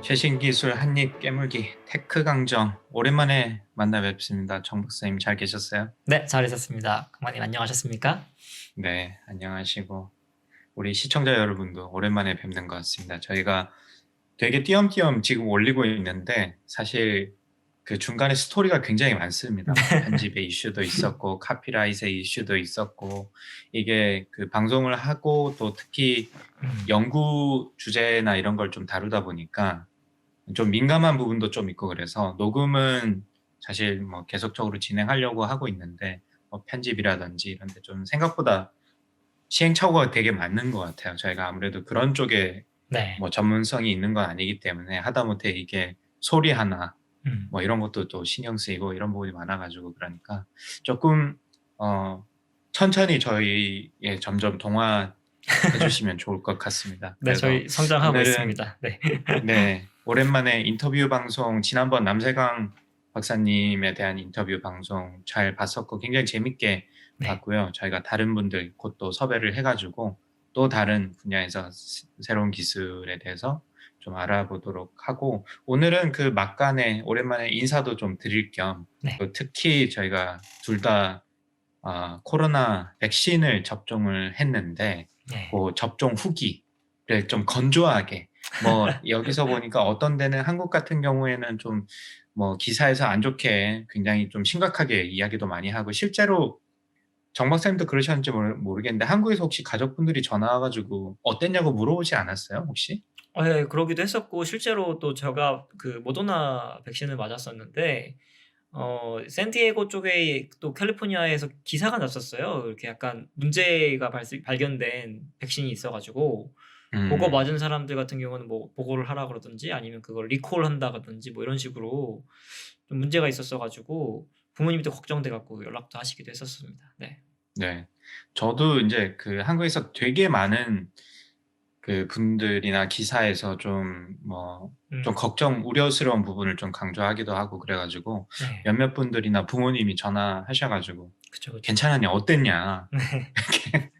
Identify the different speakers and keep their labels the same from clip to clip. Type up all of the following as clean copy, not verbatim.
Speaker 1: 최신 기술 한입 깨물기 테크 강정 오랜만에 만나 뵙습니다. 정 박사님 잘 계셨어요?
Speaker 2: 네, 잘 있었습니다. 강만님 안녕하셨습니까?
Speaker 1: 네, 안녕하시고 우리 시청자 여러분도 오랜만에 뵙는 것 같습니다. 저희가 되게 띄엄띄엄 지금 올리고 있는데 사실 그 중간에 스토리가 굉장히 많습니다. 뭐 편집의 이슈도 있었고 카피라이트의 이슈도 있었고 이게 그 방송을 하고 또 특히
Speaker 2: 음,
Speaker 1: 연구 주제나 이런 걸 좀 다루다 보니까 좀 민감한 부분도 좀 있고 그래서 녹음은 사실 뭐 계속적으로 진행하려고 하고 있는데 뭐 편집이라든지 이런 데 좀 생각보다 시행착오가 되게 많은 것 같아요. 저희가 아무래도 그런 쪽에
Speaker 2: 네.
Speaker 1: 뭐 전문성이 있는 건 아니기 때문에 하다못해 이게 소리 하나
Speaker 2: 음.
Speaker 1: 뭐 이런 것도 또 신경 쓰이고 이런 부분이 많아 가지고 그러니까 쪼끔 어 천천히 저희에 점점 동화해 주시면 좋을 것 같습니다.
Speaker 2: 네,
Speaker 1: 그래서
Speaker 2: 저희 성장하고
Speaker 1: 오늘은
Speaker 2: 있습니다. 네.
Speaker 1: 네. 오랜만에 인터뷰 방송 지난번 남세강 박사님에 대한 인터뷰 방송 잘 봤었고 굉장히 재밌게
Speaker 2: 네.
Speaker 1: 봤고요. 저희가 다른 분들 곧 또 섭외를 해 가지고 또 다른 분야에서 새로운 기술에 대해서 좀 알아보도록 하고 오늘은 그 막간에 오랜만에 인사도 좀 드릴 겸
Speaker 2: 네.
Speaker 1: 또 특히 저희가 둘 다 코로나 백신을 접종을 했는데
Speaker 2: 네.
Speaker 1: 그 접종 후기를 좀 건조하게 뭐 여기서 보니까 어떤 데는 한국 같은 경우에는 좀 뭐 기사에서 안 좋게 굉장히 좀 심각하게 이야기도 많이 하고 실제로 정 박사님도 그러셨는지 모르겠는데 한국에서 혹시 가족분들이 전화 와 가지고 어땠냐고 물어보지 않았어요 혹시?
Speaker 2: 예, 그러기도 했었고 실제로 또 제가 그 모더나 백신을 맞았었는데 샌디에고 쪽에 또 캘리포니아에서 기사가 났었어요. 이렇게 약간 문제가 발견된 백신이 있어 가지고 고거
Speaker 1: 음.
Speaker 2: 맞은 사람들 같은 경우는 뭐 보고를 하라 그러든지 아니면 그걸 리콜한다든지 뭐 이런 식으로 좀 문제가 있었어 가지고 부모님도 걱정돼 갖고 연락도 하시기도 했었습니다. 네.
Speaker 1: 네. 저도 인제 그 한국에서 되게 많은 그 분들이나 기사에서 좀 좀
Speaker 2: 음.
Speaker 1: 걱정 우려스러운 부분을 좀 강조하기도 하고 그래 가지고
Speaker 2: 네.
Speaker 1: 몇몇 분들이나 부모님이 전화하셔 가지고
Speaker 2: 그쵸, 그쵸.
Speaker 1: "괜찮았냐? 어땠냐?"
Speaker 2: 네.
Speaker 1: 이렇게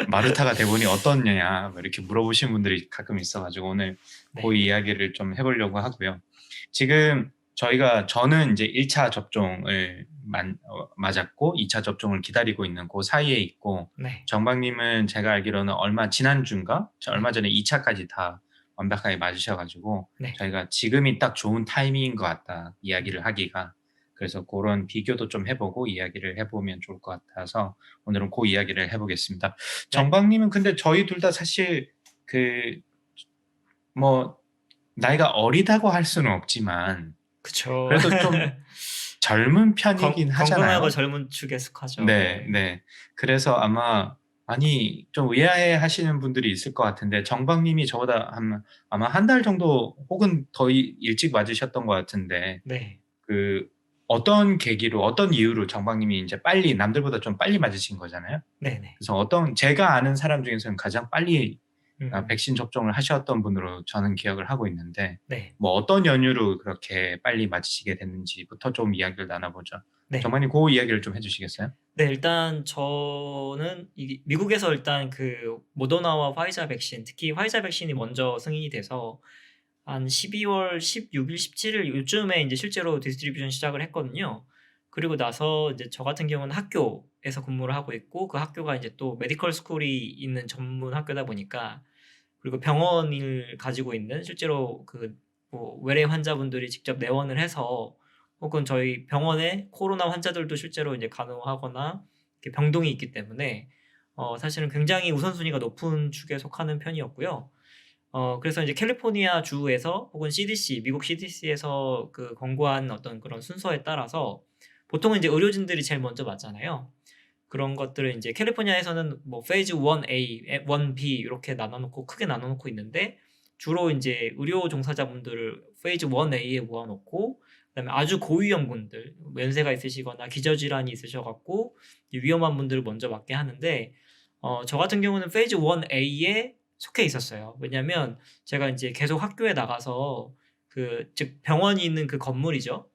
Speaker 1: "마르타가 돼 보니 어떻냐?" 뭐 이렇게 물어보시는 분들이 가끔 있어 가지고 오늘 고
Speaker 2: 네.
Speaker 1: 이야기를 좀 해 보려고 하고요. 지금 저는 인제 1차 접종을 맞았고 2차 접종을 기다리고 있는 고 사이에 있고
Speaker 2: 네.
Speaker 1: 정박님은 제가 알기로는 지난주인가?
Speaker 2: 네.
Speaker 1: 얼마 전에 2 차까지 다 완벽하게 맞으셔 가지고
Speaker 2: 네.
Speaker 1: 저희가 "지금이 딱 좋은 타이밍인 것 같다."
Speaker 2: 음.
Speaker 1: 이야기를 하기가. 그래서 고런 비교도 좀 해 보고 이야기를 해 보면 좋을 것 같아서 오늘은 고 이야기를 해 보겠습니다.
Speaker 2: 네.
Speaker 1: 정박님은 근데 저희 둘 다 사실 그 뭐 나이가 어리다고 할 수는 없지만
Speaker 2: 그쵸.
Speaker 1: 그래도 좀 젊은 편이긴
Speaker 2: 건강하고
Speaker 1: 하잖아요.
Speaker 2: 젊은 축에 속하죠.
Speaker 1: 네
Speaker 2: 네.
Speaker 1: 네. 그래서 아마 많이 좀 의아해하시는 분들이 있을 것 같은데 정박님이 저보다 아마 한 달 정도 혹은 더 일찍 맞으셨던 것 같은데
Speaker 2: 네.
Speaker 1: 그 어떤 계기로 어떤 이유로 정박님이 인제 빨리 남들보다 좀 빨리 맞으신 거잖아요.
Speaker 2: 네네.
Speaker 1: 그래서 제가 아는 사람 중에서는 가장 빨리
Speaker 2: 음.
Speaker 1: 백신 접종을 하셨던 분으로 저는 기억을 하고 있는데
Speaker 2: 네.
Speaker 1: 뭐 어떤 연유로 그렇게 빨리 맞으시게 됐는지부터 좀 이야기를 나눠 보죠.
Speaker 2: 네.
Speaker 1: 정말님 고 이야기를 좀 해 주시겠어요?
Speaker 2: 네, 일단 저는 이 미국에서 일단 그 모더나와 화이자 백신, 특히 화이자 백신이 먼저 승인이 돼서 한 12월 16일, 17일 요쯤에 인제 실제로 디스트리뷰션 시작을 했거든요. 그리고 나서 이제 저 같은 경우는 학교에서 근무를 하고 있고 그 학교가 인제 또 메디컬 스쿨이 있는 전문 학교다 보니까 그리고 병원을 가지고 있는 실제로 그 뭐 외래 환자분들이 직접 내원을 해서 혹은 저희 병원에 코로나 환자들도 실제로 이제 간호하거나 이렇게 병동이 있기 때문에 사실은 굉장히 우선순위가 높은 축에 속하는 편이었고요. 그래서 이제 캘리포니아 주에서 혹은 CDC, 미국 CDC에서 그 권고한 어떤 그런 순서에 따라서 보통은 이제 의료진들이 제일 먼저 맞잖아요. 그런 것들을 인제 캘리포니아에서는 뭐 페이즈 1A, 1B 요렇게 나눠 놓고 크게 나눠 놓고 있는데 주로 인제 의료 종사자분들을 페이즈 1A에 모아 놓고 그다음에 아주 고위험군들 뭐 연세가 있으시거나 기저질환이 있으셔 갖고 이 위험한 분들을 먼저 맞게 하는데 저 같은 경우는 페이즈 1A에 속해 있었어요. 왜냐하면 제가 인제 계속 학교에 나가서 그 즉 병원이 있는 그 건물이죠.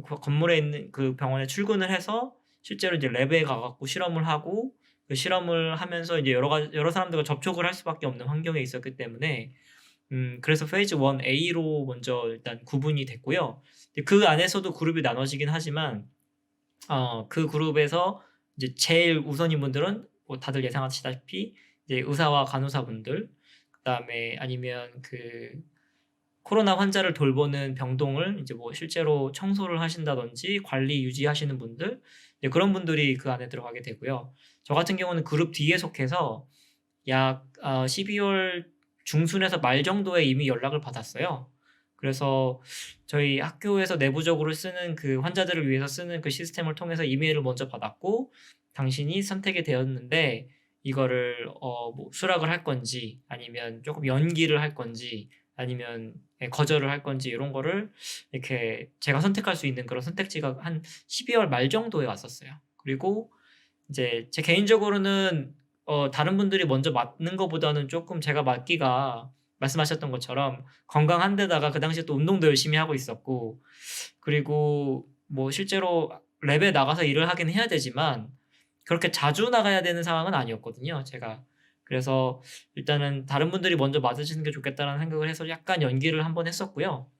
Speaker 2: 그 건물에 있는 그 병원에 출근을 해서 실제로 이제 랩에 가 갖고 실험을 하고 그 실험을 하면서 이제 여러 사람들과 접촉을 할 수밖에 없는 환경에 있었기 때문에 그래서 페이즈 1A로 먼저 일단 구분이 됐고요. 그 안에서도 그룹이 나눠지긴 하지만 그 그룹에서 이제 제일 우선인 분들은 뭐 다들 예상하시다시피 이제 의사와 간호사분들, 그다음에 아니면 그 코로나 환자를 돌보는 병동을 이제 뭐 실제로 청소를 하신다든지 관리 유지하시는 분들, 이제 그런 분들이 그 안에 들어가게 되고요. 저 같은 경우는 그룹 D에 속해서 약 12월 중순에서 말 정도에 이미 연락을 받았어요. 그래서 저희 학교에서 내부적으로 쓰는 그 환자들을 위해서 쓰는 그 시스템을 통해서 이메일을 먼저 받았고, 당신이 선택이 되었는데 이거를 뭐 수락을 할 건지 아니면 조금 연기를 할 건지 아니면 거절을 할 건지 이런 거를 이렇게 제가 선택할 수 있는 그런 선택지가 한 12월 말 정도에 왔었어요. 그리고 이제 제 개인적으로는 다른 분들이 먼저 맞는 것보다는 조금 제가 맞기가 말씀하셨던 것처럼 건강한 데다가 그 당시에 또 운동도 열심히 하고 있었고, 그리고 뭐 실제로 랩에 나가서 일을 하긴 해야 되지만 그렇게 자주 나가야 되는 상황은 아니었거든요, 제가. 그래서 일단은 다른 분들이 먼저 맞으시는 게 좋겠다라는 생각을 해서 약간 연기를 한번 했었고요.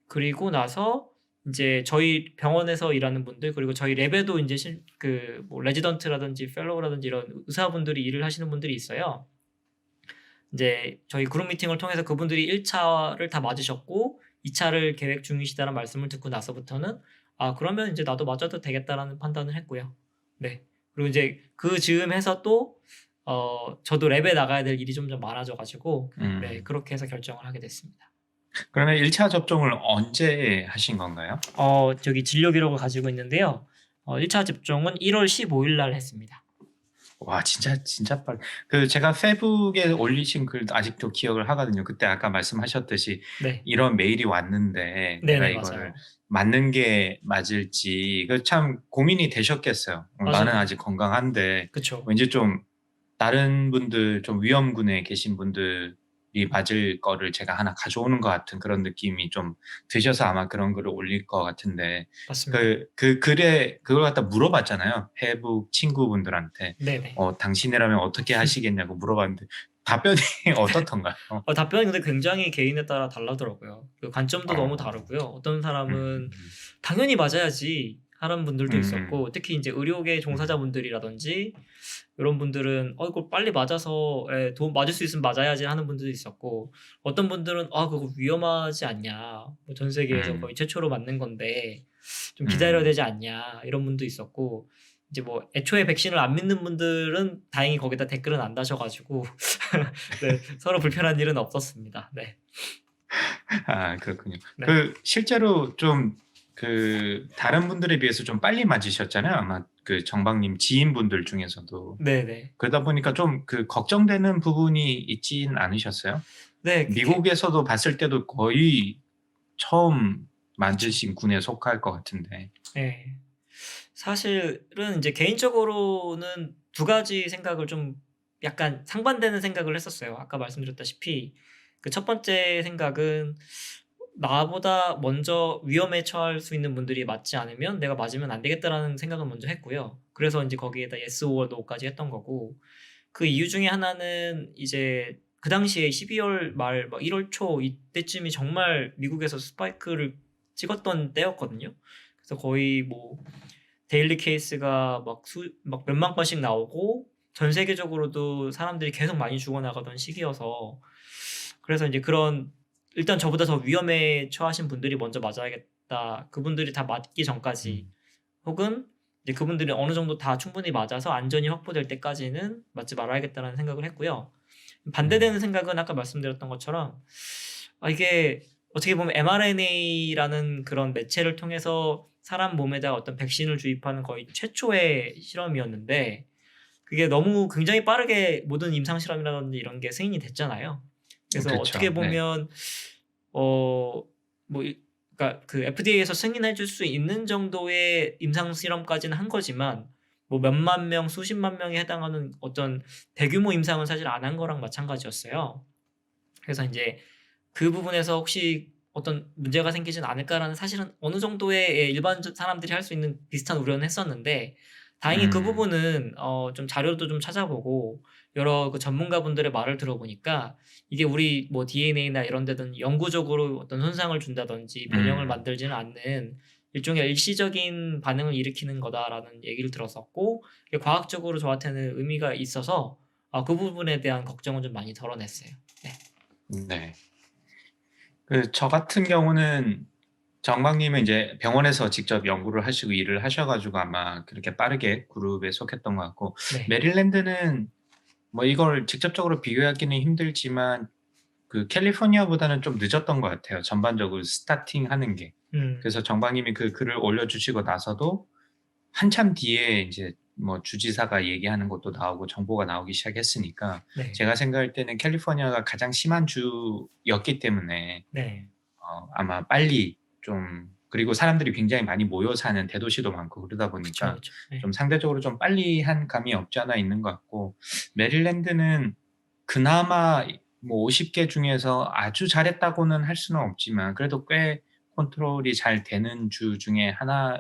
Speaker 2: 그리고 나서 이제 저희 병원에서 일하는 분들, 그리고 저희 랩에도 이제 그뭐 레지던트라든지 펠로우라든지 이런 의사분들이 일을 하시는 분들이 있어요. 이제 저희 그룹 미팅을 통해서 그분들이 1차를 다 맞으셨고 2차를 계획 중이시다는 말씀을 듣고 나서부터는 그러면 이제 나도 맞아도 되겠다라는 판단을 했고요. 네. 그리고 이제 그 즈음해서 또 저도 랩에 나가야 될 일이 좀 많아져 가지고 네, 그렇게 해서 결정을 하게 됐습니다.
Speaker 1: 그러면 1차 접종을 언제 하신 건가요?
Speaker 2: 저기 진료 기록을 가지고 있는데요. 1차 접종은 1월 15일 날 했습니다.
Speaker 1: 와, 진짜 빨리. 그 제가 페북에 올리신 글 아직도 기억을 하거든요. 그때 아까 말씀하셨듯이
Speaker 2: 네.
Speaker 1: 이런 메일이 왔는데 내가
Speaker 2: 네네,
Speaker 1: 이거를
Speaker 2: 맞아요.
Speaker 1: 맞는 게 맞을지 그 참 고민이 되셨겠어요. 나는
Speaker 2: 맞아요.
Speaker 1: 아직 건강한데
Speaker 2: 그쵸.
Speaker 1: 왠지 좀 다른 분들 좀 위험군에 계신 분들이 맞을 거를 제가 하나 가져오는 것 같은 그런 느낌이 좀 드셔서 아마 그런 글을 올릴 것 같은데
Speaker 2: 맞습니다.
Speaker 1: 그 글에 그걸 갖다 물어봤잖아요. 페북 친구분들한테.
Speaker 2: 네네.
Speaker 1: 당신이라면 어떻게 하시겠냐고 물어봤는데 답변이 어떻던가요?
Speaker 2: 답변이 근데 굉장히 개인에 따라 다르더라고요. 그 관점도 너무
Speaker 1: 어.
Speaker 2: 다르고요. 어떤 사람은
Speaker 1: 음.
Speaker 2: 당연히 맞아야지 하는 분들도
Speaker 1: 음음.
Speaker 2: 있었고, 특히 이제 의료계
Speaker 1: 음.
Speaker 2: 종사자분들이라든지 이런 분들은 이걸 빨리 맞아서 맞을 수 있으면 맞아야지 하는 분들도 있었고, 어떤 분들은 그거 위험하지 않냐, 뭐 전 세계에서 거의
Speaker 1: 음.
Speaker 2: 최초로 맞는 건데 좀 기다려야
Speaker 1: 음.
Speaker 2: 되지 않냐 이런 분도 있었고, 이제 뭐 애초에 백신을 안 믿는 분들은 다행히 거기다 댓글은 안 다셔 가지고 네, 서로 불편한 일은 없었습니다. 네.
Speaker 1: 그렇군요.
Speaker 2: 네.
Speaker 1: 실제로 좀 다른 분들에 비해서 좀 빨리 맞으셨잖아요. 아마 그 정박님 지인분들 중에서도.
Speaker 2: 네네.
Speaker 1: 그러다 보니까 좀 걱정되는 부분이 있진 않으셨어요?
Speaker 2: 네.
Speaker 1: 미국에서도 봤을 때도 거의 처음
Speaker 2: 그쵸.
Speaker 1: 맞으신 군에 속할 것 같은데.
Speaker 2: 예. 사실은 이제 개인적으로는 두 가지 생각을 좀 약간 상반되는 생각을 했었어요. 아까 말씀드렸다시피 그 첫 번째 생각은 '나보다 먼저 위험에 처할 수 있는 분들이 맞지 않으면 내가 맞으면 안 되겠다.'라는 생각을 먼저 했고요. 그래서 인제 거기에다 yes or no까지 했던 거고, 그 이유 중에 하나는 이제 그 당시에 12월 말 막 1월 초 이때쯤이 정말 미국에서 스파이크를 찍었던 때였거든요. 그래서 거의 뭐 데일리 케이스가 막 몇만 건씩 나오고 전 세계적으로도 사람들이 계속 많이 죽어나가던 시기여서, 그래서 인제 그런 일단 저보다 더 위험에 처하신 분들이 먼저 맞아야겠다. 그분들이 다 맞기 전까지,
Speaker 1: 음.
Speaker 2: 혹은 이제 그분들이 어느 정도 다 충분히 맞아서 안전이 확보될 때까지는 맞지 말아야겠다라는 생각을 했고요.
Speaker 1: 음.
Speaker 2: 반대되는 생각은 아까 말씀드렸던 것처럼 이게 어떻게 보면 mRNA라는 그런 매체를 통해서 사람 몸에다가 어떤 백신을 주입하는 거의 최초의 실험이었는데, 그게 너무 굉장히 빠르게 모든 임상 실험이라든지 이런 게 승인이 됐잖아요. 그래서 어떻게
Speaker 1: 그쵸. 네.
Speaker 2: 보면 뭐 그러니까 그 FDA에서 승인해 줄 수 있는 정도의 임상 실험까지는 한 거지만 뭐 몇만 명, 수십만 명에 해당하는 어떤 대규모 임상은 사실 안 한 거랑 마찬가지였어요. 그래서 인제 그 부분에서 '혹시 어떤 문제가 생기진 않을까.'라는, 사실은 어느 정도의 일반적 사람들이 할 수 있는 비슷한 우려는 했었는데, 다행히 그
Speaker 1: 음.
Speaker 2: 부분은 좀 자료도 좀 찾아보고 여러 그 전문가분들의 말을 들어보니까 이게 우리 뭐 DNA나 이런 데든 영구적으로 어떤 손상을 준다든지 변형을
Speaker 1: 음.
Speaker 2: 만들지는 않는 일종의 일시적인 반응을 일으키는 거다라는 얘기를 들었었고 이게 과학적으로 저한테는 의미가 있어서 그 부분에 대한 걱정은 좀 많이 덜어냈어요. 네.
Speaker 1: 네. 저 같은 경우는 정박님은 이제 병원에서 직접 연구를 하시고 일을 하셔 가지고 아마 그렇게 빠르게 그룹에 속했던 것 같고,
Speaker 2: 네.
Speaker 1: 메릴랜드는 뭐 이걸 직접적으로 비교하기는 힘들지만 캘리포니아보다는 좀 늦었던 것 같아요, 전반적으로 스타팅하는 게.
Speaker 2: 음.
Speaker 1: 그래서 정박님이 그 글을 올려주시고 나서도 한참 뒤에 인제 뭐 주지사가 얘기하는 것도 나오고 정보가 나오기 시작했으니까,
Speaker 2: 네.
Speaker 1: 제가 생각할 때는 캘리포니아가 가장 심한 주였기 때문에
Speaker 2: 네.
Speaker 1: 아마 빨리 좀, 그리고 사람들이 굉장히 많이 모여 사는 대도시도 많고 그러다
Speaker 2: 그쵸,
Speaker 1: 보니까
Speaker 2: 그쵸. 네.
Speaker 1: 좀 상대적으로 좀 빨리 한 감이 없지 않아 있는 것 같고, 메릴랜드는 그나마 뭐 50개 중에서 아주 잘했다고는 할 수는 없지만 그래도 꽤 컨트롤이 잘 되는 주 중에 하나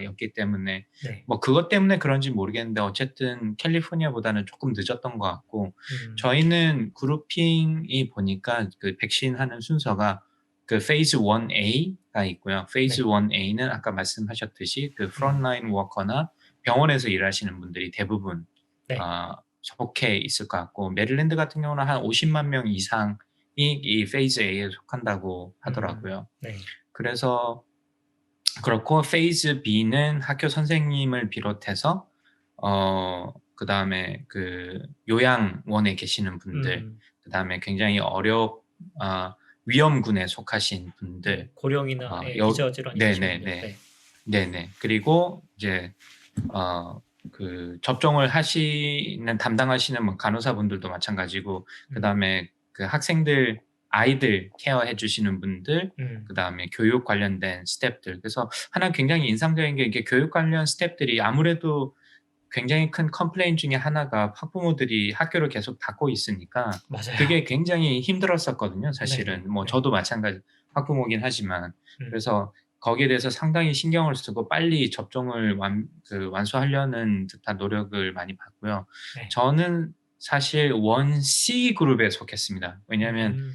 Speaker 1: 였기 때문에,
Speaker 2: 네.
Speaker 1: 뭐 그것 때문에 그런지 모르겠는데 어쨌든 캘리포니아보다는 쪼끔 늦었던 것 같고,
Speaker 2: 음.
Speaker 1: 저희는 그루핑이 보니까 그 백신하는 순서가 페이즈 1A가 있고요. 페이즈
Speaker 2: 네.
Speaker 1: 1A는 아까 말씀하셨듯이
Speaker 2: 음.
Speaker 1: 프론트라인 워커나 병원에서 일하시는 분들이 대부분
Speaker 2: 네.
Speaker 1: 어 속해 있을 것 같고, 메릴랜드 같은 경우는 한 50만 명 이상이 이 페이즈 A에 속한다고 하더라고요.
Speaker 2: 네.
Speaker 1: 그래서 그렇고, 페이즈 B는 학교 선생님을 비롯해서 그다음에 요양원에 계시는 분들,
Speaker 2: 음.
Speaker 1: 그다음에 굉장히 아 위험군에 속하신
Speaker 2: 네.
Speaker 1: 분들,
Speaker 2: 고령이나 예
Speaker 1: 여
Speaker 2: 기저질환 있으신 분들.
Speaker 1: 네네네.
Speaker 2: 네.
Speaker 1: 네네. 그리고 이제 접종을 담당하시는 뭐 간호사분들도 마찬가지고,
Speaker 2: 음.
Speaker 1: 그다음에 학생들, 아이들 케어해 주시는 분들,
Speaker 2: 음.
Speaker 1: 그다음에 교육 관련된 스태프들. 그래서 하나 굉장히 인상적인 게, 이게 교육 관련 스태프들이 아무래도 굉장히 큰 컴플레인 중에 하나가 학부모들이 학교를 계속 닫고 있으니까
Speaker 2: 맞아요.
Speaker 1: 그게 굉장히 힘들었었거든요,
Speaker 2: 네네.
Speaker 1: 사실은. 뭐
Speaker 2: 네.
Speaker 1: 저도 마찬가지, 학부모긴 하지만.
Speaker 2: 음.
Speaker 1: 그래서 거기에 대해서 상당히 신경을 쓰고 빨리 접종을 완수하려는 듯한 노력을 많이 봤고요.
Speaker 2: 네.
Speaker 1: 저는 사실 1C 그룹에 속했습니다. 왜냐하면
Speaker 2: 음.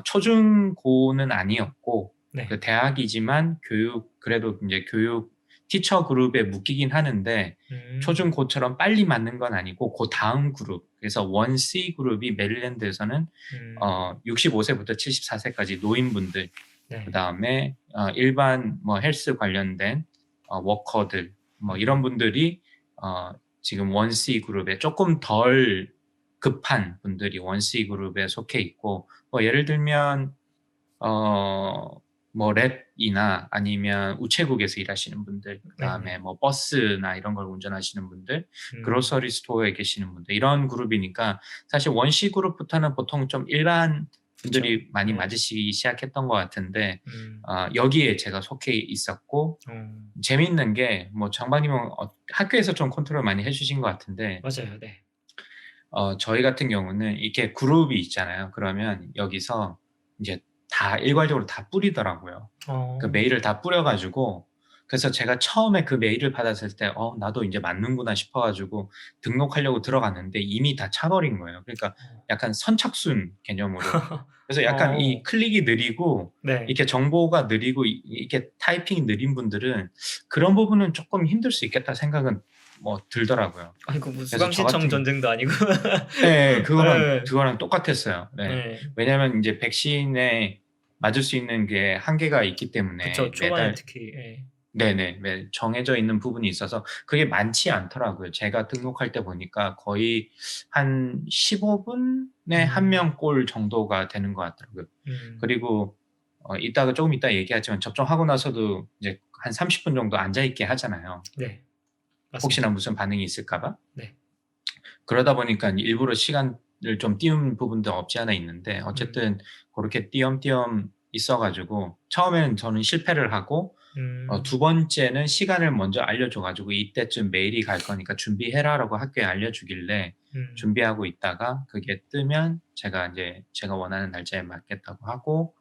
Speaker 1: 초중고는 아니었고
Speaker 2: 네.
Speaker 1: 대학이지만 그래도 인제 교육 티처 그룹에 묶이긴 하는데,
Speaker 2: 음.
Speaker 1: 초중고처럼 빨리 맞는 건 아니고 고다음 그룹, 그래서 1C 그룹이 메릴랜드에서는
Speaker 2: 음.
Speaker 1: 65 세부터 74 세까지 노인분들,
Speaker 2: 네.
Speaker 1: 그다음에 일반 뭐 헬스 관련된 워커들, 뭐 이런
Speaker 2: 음.
Speaker 1: 분들이 지금 1C 그룹에 쪼끔 덜 급한 분들이 1C 그룹에 속해 있고, 뭐 예를 들면 뭐 랩이나 아니면 우체국에서 일하시는 분들, 그다음에
Speaker 2: 네네.
Speaker 1: 뭐 버스나 이런 걸 운전하시는 분들,
Speaker 2: 음.
Speaker 1: 그로서리 스토어에 계시는 분들, 이런 그룹이니까 사실 원시 그룹부터는 보통 좀 일반
Speaker 2: 그쵸.
Speaker 1: 분들이 많이
Speaker 2: 네.
Speaker 1: 맞으시기 시작했던 것 같은데,
Speaker 2: 음.
Speaker 1: 여기에 제가 속해 있었고,
Speaker 2: 어.
Speaker 1: 재밌는 게, 뭐 장반님은 학교에서 좀 컨트롤 많이 해 주신 것 같은데,
Speaker 2: 맞아요. 네.
Speaker 1: 저희 같은 경우는 이렇게 그룹이 있잖아요. 그러면 여기서 인제 다 일괄적으로 다 뿌리더라고요. 그
Speaker 2: 어.
Speaker 1: 메일을 다 뿌려 가지고, 그래서 제가 처음에 그 메일을 받았을 때 '나도 인제 맞는구나.' 싶어 가지고 등록하려고 들어갔는데 이미 다 차 버린 거예요. 그러니까
Speaker 2: 어.
Speaker 1: 약간 선착순 개념으로. 그래서 약간 이
Speaker 2: 어.
Speaker 1: 클릭이 느리고
Speaker 2: 네.
Speaker 1: 이렇게 정보가 느리고 이렇게 타이핑이 느린 분들은 '그런 부분은 쪼끔 힘들 수 있겠다.' 생각은 뭐 들더라고요.
Speaker 2: 아이고 뭐
Speaker 1: 그래서
Speaker 2: 수강
Speaker 1: 저
Speaker 2: 신청
Speaker 1: 같은
Speaker 2: 전쟁도 아니고.
Speaker 1: 예예.
Speaker 2: 예.
Speaker 1: 그거랑 똑같았어요. 네.
Speaker 2: 예.
Speaker 1: 왜냐하면 인제 백신에 맞을 수 있는 게 한계가 있기
Speaker 2: 그쵸.
Speaker 1: 때문에
Speaker 2: 초반에
Speaker 1: 매달,
Speaker 2: 특히. 예.
Speaker 1: 네네, 정해져 있는 부분이 있어서 그게 많지 않더라고요. 제가 등록할 때 보니까 거의 한 15 분에 1
Speaker 2: 음.
Speaker 1: 명 꼴 정도가 되는 것 같더라고요.
Speaker 2: 음.
Speaker 1: 그리고 조금 이따 얘기하지만 접종하고 나서도 이제 한 30분 정도 앉아 있게 하잖아요,
Speaker 2: 네.
Speaker 1: 혹시나
Speaker 2: 맞습니다.
Speaker 1: 무슨 반응이 있을까 봐.
Speaker 2: 네.
Speaker 1: 그러다 보니까 일부러 시간을 좀 띄운 부분도 없지 않아 있는데,
Speaker 2: 음.
Speaker 1: 어쨌든 고렇게 띄엄띄엄 있어 가지고 처음에는 저는 실패를 하고,
Speaker 2: 음.
Speaker 1: 두 번째는 시간을 먼저 알려줘 가지고 "이때쯤 메일이 갈 거니까 준비해라."라고 학교에 알려주길래
Speaker 2: 음.
Speaker 1: 준비하고 있다가 그게 뜨면 제가 원하는 날짜에 맞겠다고 하고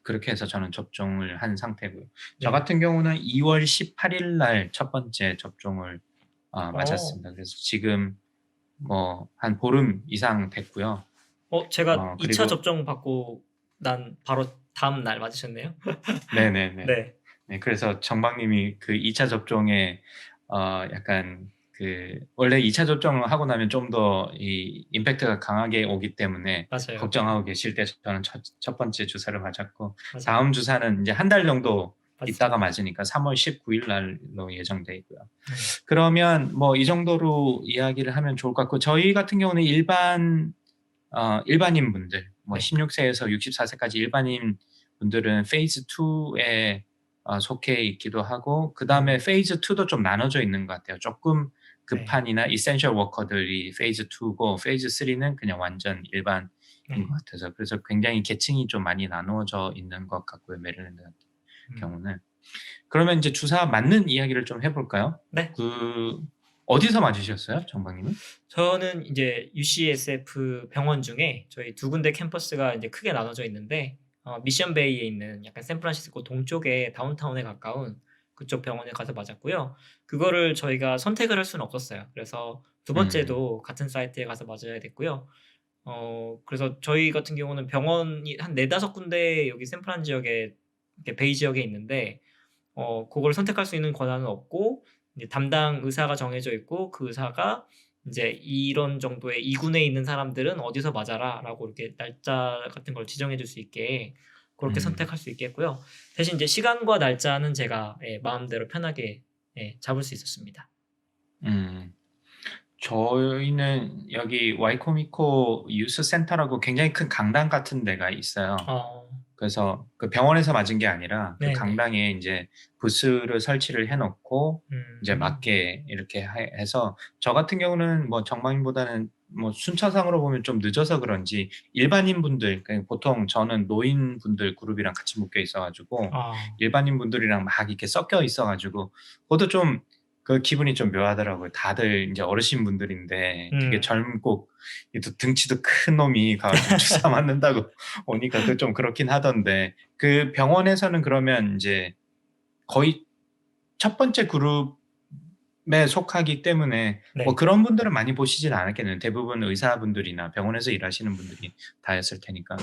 Speaker 1: 그렇게 해서 저는 접종을 한 상태고요. 저
Speaker 2: 네.
Speaker 1: 같은 경우는 2월 18일 날 첫 번째 접종을
Speaker 2: 어.
Speaker 1: 맞았습니다. 그래서 지금 뭐 한 보름 이상 됐고요.
Speaker 2: 제가 2차
Speaker 1: 그리고
Speaker 2: 접종 받고 난 바로 다음 날 맞으셨네요.
Speaker 1: 네네네.
Speaker 2: 네.
Speaker 1: 네, 그래서 정박님이 그 2차 접종에 약간 원래 2차 접종을 하고 나면 좀 더 이 임팩트가 강하게 오기 때문에
Speaker 2: 맞아요.
Speaker 1: 걱정하고 계실 때 저는 첫 번째 주사를 맞았고,
Speaker 2: 맞아요.
Speaker 1: 다음 주사는 이제 한 달 정도 있다가
Speaker 2: 맞습니다.
Speaker 1: 맞으니까 3월 19일 날로 예정돼 있고요.
Speaker 2: 네.
Speaker 1: 그러면 뭐 이 정도로 이야기를 하면 좋을 것 같고, 저희 같은 경우는 일반인 분들, 뭐
Speaker 2: 네.
Speaker 1: 16 세에서 64 세까지 일반인 분들은 페이즈 2에 속해 있기도 하고, 그다음에
Speaker 2: 음.
Speaker 1: 페이즈 2도 좀 나눠져 있는 것 같아요. 쪼끔
Speaker 2: 네.
Speaker 1: 급한이나 이센셜 워커들이 페이즈 2고, 페이즈 3는 그냥 완전 일반인 것
Speaker 2: 네.
Speaker 1: 같아서, 그래서 굉장히 계층이 좀 많이 나누어져 있는 것 같고요, 메릴랜드 같은
Speaker 2: 음.
Speaker 1: 경우는. 그러면 인제 주사 맞는 이야기를 좀 해 볼까요?
Speaker 2: 네.
Speaker 1: 어디서 맞으셨어요? 정박님은?
Speaker 2: 저는 이제 UCSF 병원 중에 저희 두 군데 캠퍼스가 이제 크게 나눠져 있는데 미션 베이에 있는 약간 샌프란시스코 동쪽에 다운타운에 가까운 그쪽 병원에 가서 맞았고요. 그거를 저희가 선택을 할 수는 없었어요. 그래서 두
Speaker 1: 음.
Speaker 2: 번째도 같은 사이트에 가서 맞아야 됐고요. 그래서 저희 같은 경우는 병원이 한 4-5 군데 여기 샌프란 지역에 이렇게 베이 지역에 있는데 그걸 선택할 수 있는 권한은 없고 이제 담당 의사가 정해져 있고 그 의사가 인제 "이런 정도의 이 군에 있는 사람들은 어디서 맞아라."라고 이렇게 날짜 같은 걸 지정해 줄 수 있게 고렇게
Speaker 1: 음.
Speaker 2: 선택할 수 있게 했고요. 대신 이제 시간과 날짜는 제가 마음대로 편하게 잡을 수 있었습니다.
Speaker 1: 음. 저희는 여기 와이코미코 유스 센터라고 굉장히 큰 강당 같은 데가 있어요.
Speaker 2: 어.
Speaker 1: 그래서 그 병원에서 맞은 게 아니라 그
Speaker 2: 네네.
Speaker 1: 강당에 인제 부스를 설치를 해 놓고 이제
Speaker 2: 음.
Speaker 1: 맞게 이렇게 해서, 저 같은 경우는 뭐 정말보다는 뭐 순차상으로 보면 좀 늦어서 그런지 일반인 분들, 보통 저는 노인분들 그룹이랑 같이 묶여 있어 가지고
Speaker 2: 아.
Speaker 1: 일반인 분들이랑 막 이렇게 섞여 있어 가지고 그것도 좀 기분이 좀 묘하더라고요. 다들 인제 어르신분들인데 되게
Speaker 2: 음.
Speaker 1: 젊고 또 등치도 큰 놈이 가 가지고 주사 맞는다고 오니까 좀 그렇긴 하던데, 그 병원에서는 그러면 인제 거의 첫 번째 그룹에 속하기 때문에 뭐
Speaker 2: 네.
Speaker 1: 그런 분들은 많이 보시진 않았겠네요. 대부분 의사분들이나 병원에서 일하시는 분들이 다였을 테니까.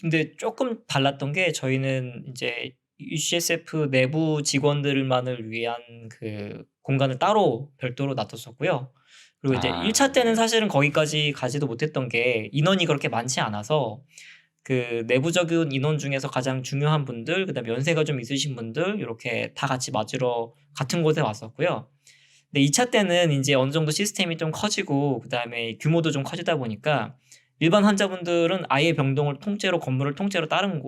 Speaker 2: 근데 쪼끔 달랐던 게 저희는 인제 UCSF 내부 직원들만을 위한 그 공간을 따로 별도로 놔뒀었고요. 그리고 이제 1차 때는
Speaker 1: 네.
Speaker 2: 사실은 거기까지 가지도 못했던 게 인원이 그렇게 많지 않아서 그 내부적인 인원 중에서 가장 중요한 분들 그다음에 연세가 좀 있으신 분들 요렇게 다 같이 맞으러 같은 곳에 왔었고요. 근데 2차 때는 인제 어느 정도 시스템이 좀 커지고 그다음에 규모도 좀 커지다 보니까 일반 환자분들은 아예 병동을 통째로 건물을 통째로 다른